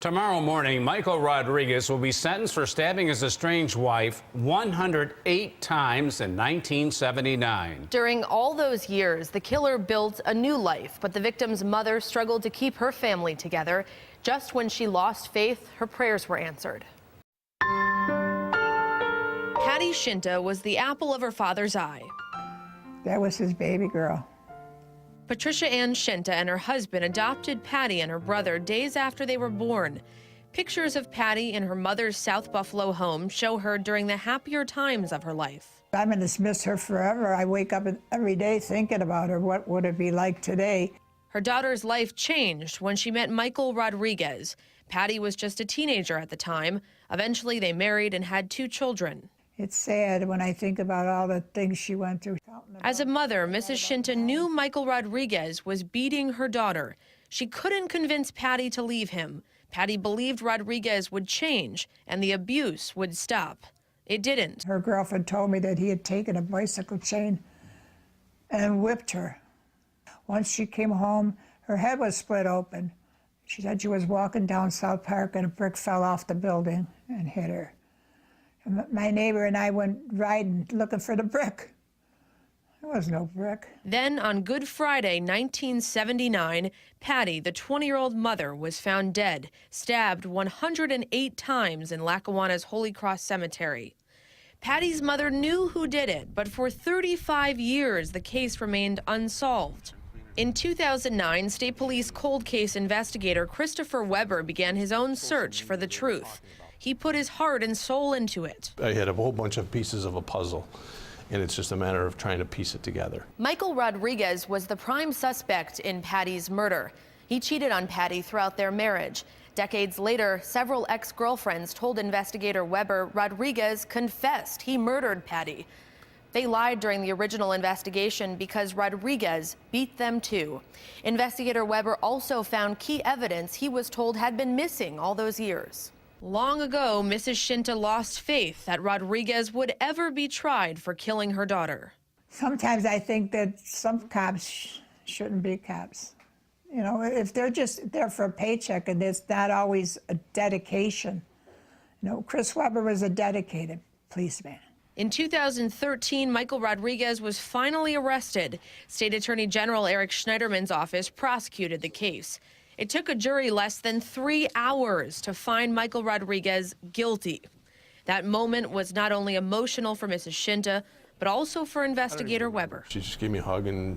Tomorrow morning, Michael Rodriguez will be sentenced for stabbing his estranged wife 108 times in 1979. During all those years, the killer built a new life, but the victim's mother struggled to keep her family together. Just when she lost faith, her prayers were answered. Patty Scinta was the apple of her father's eye. That was his baby girl. Patricia Ann Scinta and her husband adopted Patty and her brother days after they were born. Pictures of Patty in her mother's South Buffalo home show her during the happier times of her life. I'm going to miss her forever. I wake up every day thinking about her. What would it be like today? Her daughter's life changed when she met Michael Rodriguez. Patty was just a teenager at the time. Eventually, they married and had 2 children. It's sad when I think about all the things she went through. As a mother, Mrs. Scinta knew Michael Rodriguez was beating her daughter. She couldn't convince Patty to leave him. Patty believed Rodriguez would change and the abuse would stop. It didn't. Her girlfriend told me that he had taken a bicycle chain and whipped her. Once she came home, her head was split open. She said she was walking down South Park and a brick fell off the building and hit her. My neighbor and I went riding looking for the brick. There was no brick. Then on Good Friday, 1979, Patty, the 20-year-old mother, was found dead, stabbed 108 times in Lackawanna's Holy Cross Cemetery. Patty's mother knew who did it, but for 35 years, the case remained unsolved. In 2009, State Police cold case investigator Christopher Weber began his own search for the truth. He put his heart and soul into it. I had a whole bunch of pieces of a puzzle, and it's just a matter of trying to piece it together. Michael Rodriguez was the prime suspect in Patty's murder. He cheated on Patty throughout their marriage. Decades later, several ex-girlfriends told investigator Weber Rodriguez confessed he murdered Patty. They lied during the original investigation because Rodriguez beat them too. Investigator Weber also found key evidence he was told had been missing all those years. Long ago, Mrs. Scinta lost faith that Rodriguez would ever be tried for killing her daughter. Sometimes I think that some cops shouldn't be cops. You know, if they're just there for a paycheck and it's not always a dedication. You know, Chris Weber was a dedicated policeman. In 2013, Michael Rodriguez was finally arrested. State Attorney General Eric Schneiderman's office prosecuted the case. It took a jury less than 3 hours to find Michael Rodriguez guilty. That moment was not only emotional for Mrs. Scinta, but also for investigator Weber. She just gave me a hug and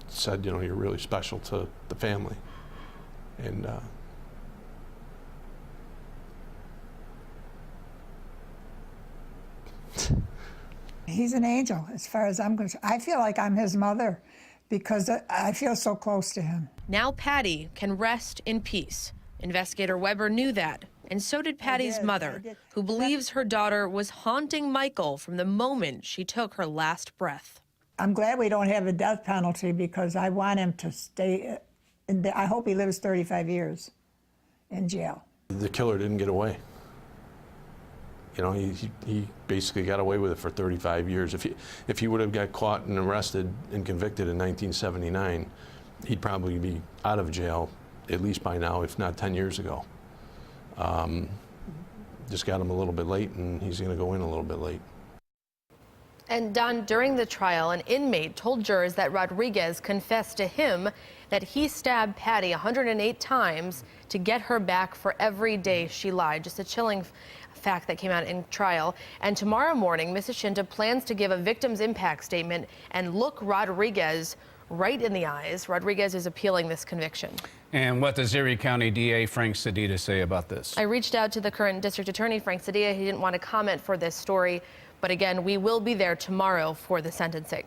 said, you know, you're really special to the family. And he's an angel as far as I'm concerned. I feel like I'm his mother because I feel so close to him. Now Patty can rest in peace. Investigator Weber knew that, and so did Patty's mother, who believes her daughter was haunting Michael from the moment she took her last breath. I'm glad we don't have a death penalty because I want him to stay, I hope he lives 35 years in jail. the killer didn't get away. You know, he basically got away with it for 35 years. If he would have got caught and arrested and convicted in 1979, he'd probably be out of jail at least by now, if not 10 years ago. Just got him a little bit late, and he's going to go in a little bit late. And Don, during the trial, an inmate told jurors that Rodriguez confessed to him that he stabbed Patty 108 times to get her back for every day she lied. Just a chilling fact that came out in trial. And tomorrow morning, Mrs. Scinta plans to give a victim's impact statement and look Rodriguez right in the eyes. Rodriguez is appealing this conviction. And what does Erie County DA Frank Sedita say about this? I reached out to the current district attorney, Frank Sedita. He didn't want to comment for this story. But again, we will be there tomorrow for the sentencing.